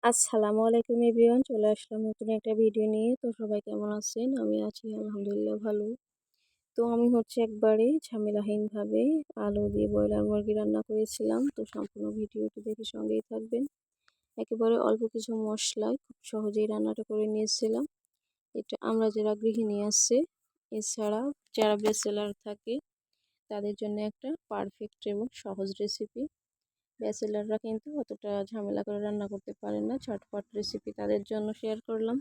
আসসালামু আলাইকুম এভরিওয়ান, চলে আসলাম নতুন একটা ভিডিও নিয়ে। তো সবাই কেমন আছেন? আমি আছি আলহামদুলিল্লাহ ভালো। তো আমি একবারে ঝামেলাহীনভাবে আলু দিয়ে ব্রয়লার মুরগি রান্না করেছিলাম। তো সম্পূর্ণ ভিডিওটি দেখে সঙ্গেই থাকবেন। একেবারে অল্প কিছু মশলায় খুব সহজেই রান্নাটা করে নিয়েছিলাম। এটা আমরা যারা গৃহিণী আছে, এছাড়া যারা ব্যাচেলার থাকে, তাদের জন্য একটা পারফেক্ট এবং সহজ রেসিপি। ব্যাচেলাররা কিন্তু অতটা ঝামেলা করে রান্না করতে পারেন না, ঝটপট রেসিপি তাদের জন্য শেয়ার করলাম।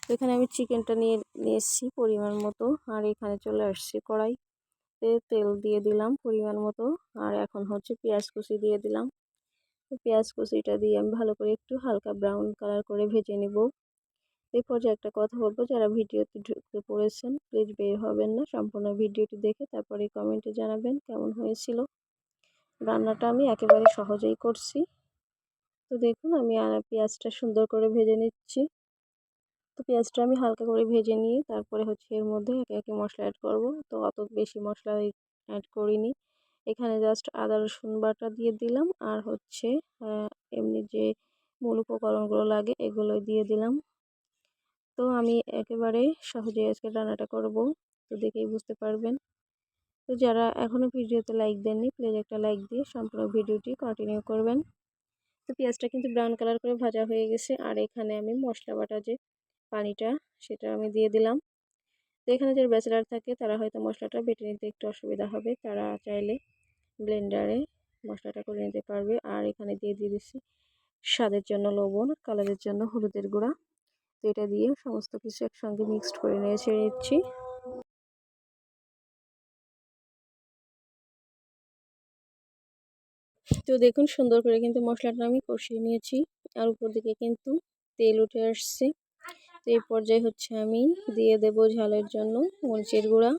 তো এখানে আমি চিকেনটা নিয়ে এসেছি পরিমাণ মতো, আর এখানে চলে আসছি কড়াইতে তেল দিয়ে দিলাম পরিমাণ মতো। আর এখন পেঁয়াজ কুচি দিয়ে দিলাম। তো পেঁয়াজ কুচিটা দিয়ে আমি ভালো করে একটু হালকা ব্রাউন কালার করে ভেজে নিব। এই পর্যায়ে একটা কথা বলবো, যারা ভিডিওতে ঢুকতে পড়েছেন প্লিজ বের হবেন না, সম্পূর্ণ ভিডিওটি দেখে তারপরে কমেন্টে জানাবেন কেমন হয়েছিল। রান্নাটা আমি একেবারে সহজেই করছি। তো দেখুন আমি পেঁয়াজটা সুন্দর করে ভেজে নিচ্ছি। তো পেঁয়াজটা আমি হালকা করে ভেজে নিয়ে তারপরে এর মধ্যে একে একে মশলা অ্যাড করব। তো অত বেশি মশলা অ্যাড করিনি, এখানে জাস্ট আদা রসুন বাটা দিয়ে দিলাম, আর এমনি যে মূল উপকরণগুলো লাগে এগুলো দিয়ে দিলাম। তো আমি একেবারে সহজে আজকে রান্নাটা করব, তো দেখেই বুঝতে পারবেন। তো যারা এখনও ভিডিওতে লাইক দেননি প্লিজ একটা লাইক দিয়ে সম্পূর্ণ ভিডিওটি কন্টিনিউ করবেন। তো পেঁয়াজটা কিন্তু ব্রাউন কালার করে ভাজা হয়ে গেছে, আর এখানে আমি মশলা বাটা যে পানিটা সেটা আমি দিয়ে দিলাম। তো এখানে যে ব্যাচেলার থাকে তারা হয়তো মশলাটা বেটে নিতে একটু অসুবিধা হবে, তারা চাইলে ব্লেন্ডারে মশলাটা করে নিতে পারবে। আর এখানে দিয়ে দিচ্ছি স্বাদের জন্য লবণ, কালারের জন্য হলুদের গুঁড়া। তো এটা দিয়ে সমস্ত কিছু একসঙ্গে মিক্সড করে ছেড়ে নিচ্ছি। তো দেখুন সুন্দর করে কিন্তু মশলাটা আমি কষিয়ে নিয়েছি, আর উপর দিকে কিন্তু তেল উঠে আসছে। তো এই পর্যায়ে আমি দিয়ে দেব ঝালের জন্য মরিচের গুঁড়া।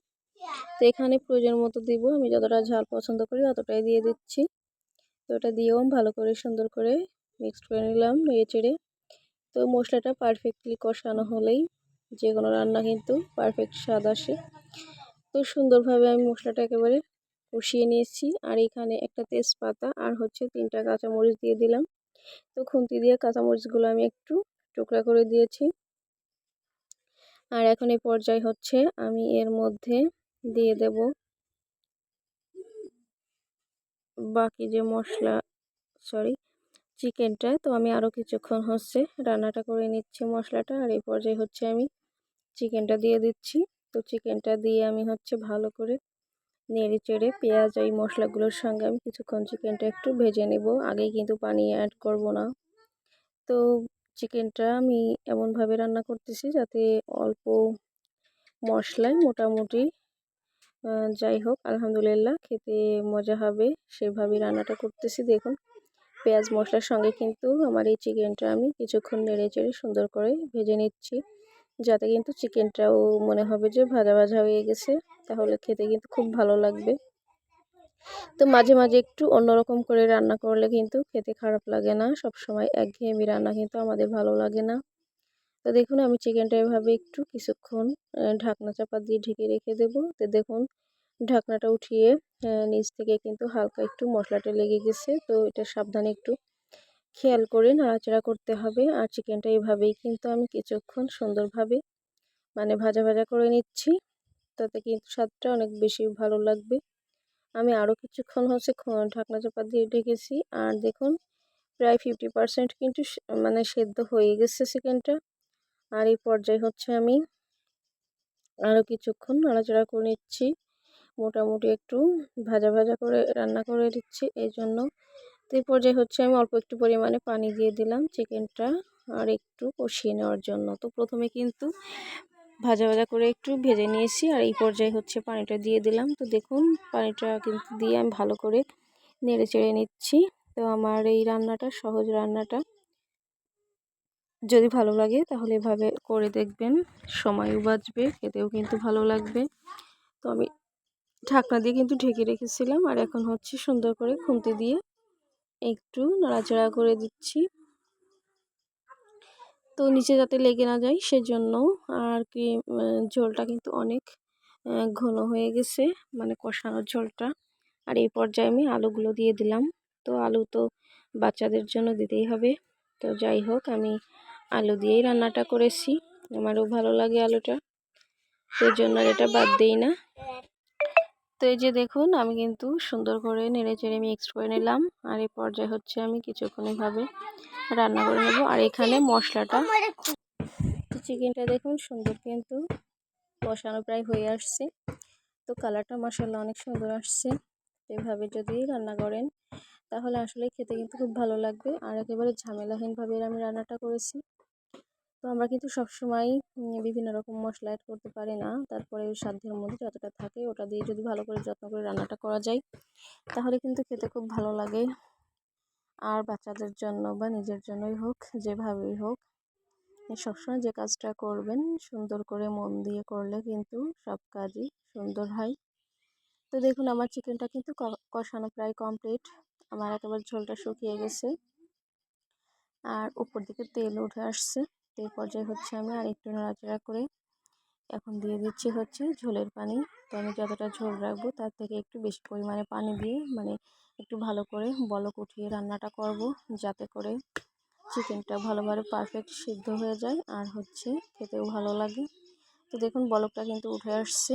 তো এখানে প্রয়োজন মতো দিব, আমি যতটা ঝাল পছন্দ করি ততটাই দিয়ে দিচ্ছি। তো এটা দিয়েও ভালো করে সুন্দর করে মিক্সড করে নিলাম নেড়েচেড়ে। তো মশলাটা পারফেক্টলি কষানো হলেই যে কোনো রান্না কিন্তু পারফেক্ট স্বাদ আসে। তো সুন্দরভাবে আমি মশলাটা একেবারে কষিয়ে নিয়েছি, আর এখানে একটা তেজপাতা আর 3টা কাঁচামরিচ দিয়ে দিলাম। তো খুন্তি দিয়ে কাঁচামরিচগুলো আমি একটু টুকরা করে দিয়েছি। আর এখন এই পর্যায়ে আমি এর মধ্যে দিয়ে দেব বাকি যে চিকেনটা। তো আমি আরও কিছুক্ষণ রান্নাটা করে নিচ্ছি মশলাটা, আর এই পর্যায়ে আমি চিকেনটা দিয়ে দিচ্ছি। তো চিকেনটা দিয়ে আমি ভালো করে নেড়ে চেড়ে পেঁয়াজ এই মশলাগুলোর সঙ্গে আমি কিছুক্ষণ চিকেনটা একটু ভেজে নেব, আগেই কিন্তু পানি অ্যাড করব না। তো চিকেনটা আমি এমনভাবে রান্না করতেছি যাতে অল্প মশলায় মোটামুটি যাই হোক আলহামদুলিল্লাহ খেতে মজা হবে, সেভাবেই রান্নাটা করতেছি। দেখুন পেঁয়াজ মশলার সঙ্গে কিন্তু আমার এই চিকেনটা আমি কিছুক্ষণ নেড়ে চেড়ে সুন্দর করে ভেজে নিচ্ছি, যাতে কিন্তু চিকেনটাও মনে হবে যে ভাজা ভাজা হয়ে গেছে, তাহলে খেতে কিন্তু খুব ভালো লাগবে। তো মাঝে মাঝে একটু অন্যরকম করে রান্না করলে কিন্তু খেতে খারাপ লাগে না, সব সময় একঘেয়েমি রান্না কিন্তু আমাদের ভালো লাগে না। তো দেখুন আমি চিকেনটা এভাবে একটু কিছুক্ষণ ঢাকনা চাপা দিয়ে ঢেকে রেখে দেব। তো দেখুন ঢাকনাটা উঠিয়ে নিচ থেকে কিন্তু হালকা একটু মশলাটা লেগে গেছে, তো এটা সাবধানে একটু খেয়াল করে নাড়াচাড়া করতে হবে। আর চিকেনটা এভাবেই কিন্তু আমি কিছুক্ষণ সুন্দরভাবে ভাজা ভাজা করে নিচ্ছি, তাতে কিন্তু স্বাদটা অনেক বেশি ভালো লাগবে। আমি আরও কিছুক্ষণ ঢাকনা চাপা দিয়ে ঢেকেছি, আর দেখুন প্রায় 50% কিন্তু সেদ্ধ হয়ে গেছে চিকেনটা। আর এই পর্যায়ে আমি আরও কিছুক্ষণ নাড়াচাড়া করে নিচ্ছি, মোটামুটি একটু ভাজা ভাজা করে রান্না করে দিচ্ছি এই জন্য। তো এই পর্যায়ে আমি অল্প একটু পরিমাণে পানি দিয়ে দিলাম চিকেনটা আর একটু কষিয়ে নেওয়ার জন্য। তো প্রথমে কিন্তু ভাজা ভাজা করে একটু ভেজে নিয়েছি, আর এই পর্যায়ে পানিটা দিয়ে দিলাম। তো দেখুন পানিটা কিন্তু দিয়ে আমি ভালো করে নেড়ে চেড়ে নিচ্ছি। তো আমার এই রান্নাটা সহজ রান্নাটা যদি ভালো লাগে তাহলে এভাবে করে দেখবেন, সময়ও বাঁচবে, খেতেও কিন্তু ভালো লাগবে। তো আমি ঢাকনা দিয়ে কিন্তু ঢেকে রেখেছিলাম, আর এখন সুন্দর করে খুন্তি দিয়ে একটু নাড়াচাড়া করে দিচ্ছি, তো নিচে যাতে লেগে না যায় সেজন্য। আর কি ঝোলটা কিন্তু অনেক ঘন হয়ে গেছে, কষানোর ঝোলটা। আর এই পর্যায়ে আমি আলুগুলো দিয়ে দিলাম। তো আলু তো বাচ্চাদের জন্য দিতেই হবে, তো যাই হোক, আমি আলু দিয়েই রান্নাটা করেছি, আমারও ভালো লাগে আলুটা, তো এই জন্য এটা বাদ দিই না। তো এই যে দেখুন, আমি কিন্তু সুন্দর করে নেড়ে চেড়ে মিক্সড করে নিলাম। আর এই পর্যায়ে হচ্ছে আমি কিছুক্ষণ এভাবে রান্না করে নেব। আর এখানে মশলাটা, চিকেনটা দেখুন সুন্দর কিন্তু কষানো প্রায় হয়ে আসছে। তো কালারটা মাশাআল্লাহ অনেক সুন্দর আসছে। এভাবে যদি রান্না করেন তাহলে আসলে খেতে কিন্তু খুব ভালো লাগবে। আর একেবারে ঝামেলাহীনভাবে আমি রান্নাটা করেছি। তো আমরা কিন্তু সবসময় বিভিন্ন রকম মশলা অ্যাড করতে পারি না, তারপরে সাধ্যের মধ্যে যতটা থাকে ওটা দিয়ে যদি ভালো করে যত্ন করে রান্নাটা করা যায় তাহলে কিন্তু খেতে খুব ভালো লাগে। আর বাচ্চাদের জন্য বা নিজের জন্যই হোক, যেভাবেই হোক, সবসময় যে কাজটা করবেন সুন্দর করে মন দিয়ে করলে কিন্তু সব কাজই সুন্দর হয়। তো দেখুন, আমার চিকেনটা কিন্তু কষানো প্রায় কমপ্লিট। আমার একেবারে ঝোলটা শুকিয়ে গেছে আর উপর দিকে তেল উঠে আসছে। তো এই পর্যায়ে হচ্ছে আমি আর একটু নাড়াচাড়া করে এখন দিয়ে দিচ্ছি হচ্ছে ঝোলের পানি। তো আমি যতটা ঝোল রাখবো তার থেকে একটু বেশি পরিমাণে পানি দিয়ে একটু ভালো করে বলক উঠিয়ে রান্নাটা করব, যাতে করে চিকেনটা ভালোভাবে পারফেক্ট সিদ্ধ হয়ে যায় আর হচ্ছে খেতেও ভালো লাগে। তো দেখুন বলকটা কিন্তু উঠে আসছে।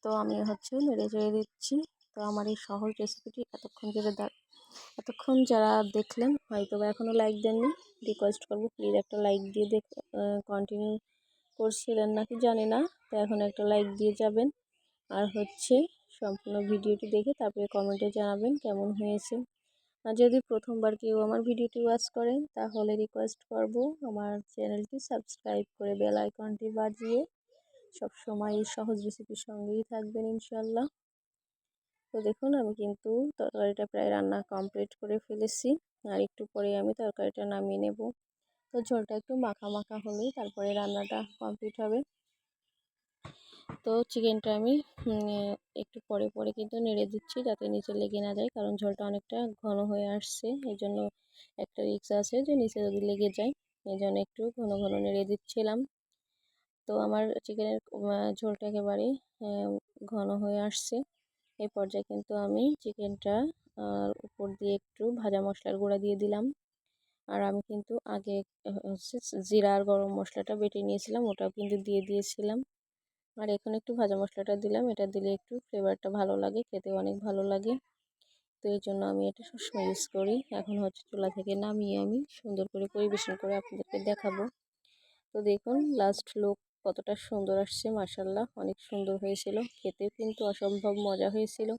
তো আমি হচ্ছে নেড়ে চেড়ে দিচ্ছি। তো আমার এই সহজ রেসিপিটি এতক্ষণ যারা দেখলেন হয়তো বা এখনও লাইক দেননি, রিকোয়েস্ট করবো প্লিজ একটা লাইক দিয়ে কন্টিনিউ করছিলেন নাকি জানি না, তো এখন একটা লাইক দিয়ে যাবেন। আর হচ্ছে সম্পূর্ণ ভিডিওটি দেখে তারপরে কমেন্টে জানাবেন কেমন হয়েছে। আর যদি প্রথমবার কেউ আমার ভিডিওটি ওয়াচ করেন তাহলে রিকোয়েস্ট করব আমার চ্যানেলটি সাবস্ক্রাইব করে বেল আইকনটি বাজিয়ে সবসময় এই সহজ রেসিপির সঙ্গেই থাকবেন ইনশাল্লাহ। তো দেখুন, আমি কিন্তু তরকারিটা প্রায় রান্না কমপ্লিট করে ফেলেছি। আর একটু পরে আমি তরকারিটা নামিয়ে নেব। তো ঝোলটা একটু মাখা মাখা হলেই তারপরে রান্নাটা কমপ্লিট হবে। তো চিকেনটা আমি একটু পরে পরে কিন্তু নেড়ে দিচ্ছি যাতে নিচে লেগে না যায়, কারণ ঝোলটা অনেকটা ঘন হয়ে আসছে। এই জন্য একটা রিস্ক আছে যে নিচে যদি লেগে যায়, এই জন্য একটু ঘন ঘন নেড়ে দিচ্ছিলাম। তো আমার চিকেনের ঝোলটা একেবারে ঘন হয়ে আসছে। এই পর্যায়ে কিন্তু আমি চিকেনটা উপর দিয়ে একটু ভাজা মশলার গুঁড়া দিয়ে দিলাম। আর আমি কিন্তু আগে হচ্ছে জিরা আর গরম মশলাটা বেটে নিয়েছিলাম, ওটাও কিন্তু দিয়ে দিয়েছিলাম। আর এখন একটু ভাজা মশলাটা দিলাম, এটা দিলে একটু ফ্লেভারটা ভালো লাগে, খেতে অনেক ভালো লাগে। তো এই জন্য আমি এটা সবসময় ইউজ করি। এখন হচ্ছে চুলা থেকে নামিয়ে আমি সুন্দর করে পরিবেশন করে আপনাদেরকে দেখাবো। তো দেখুন লাস্ট লুক কতটা সুন্দর আসছে, মাশাআল্লাহ অনেক সুন্দর হয়েছিল, খেতে কিন্তু অসম্ভব মজা হয়েছিল।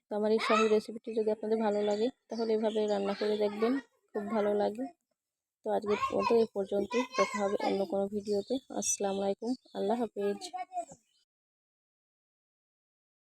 তো আমার এই সহজ রেসিপিটি যদি আপনাদের ভালো লাগে তাহলে এভাবে রান্না করে দেখবেন, খুব ভালো লাগে। তো আজকের মতো এই পর্যন্তই, দেখা হবে অন্য কোনো ভিডিওতে। আসসালামু আলাইকুম, আল্লাহ হাফেজ।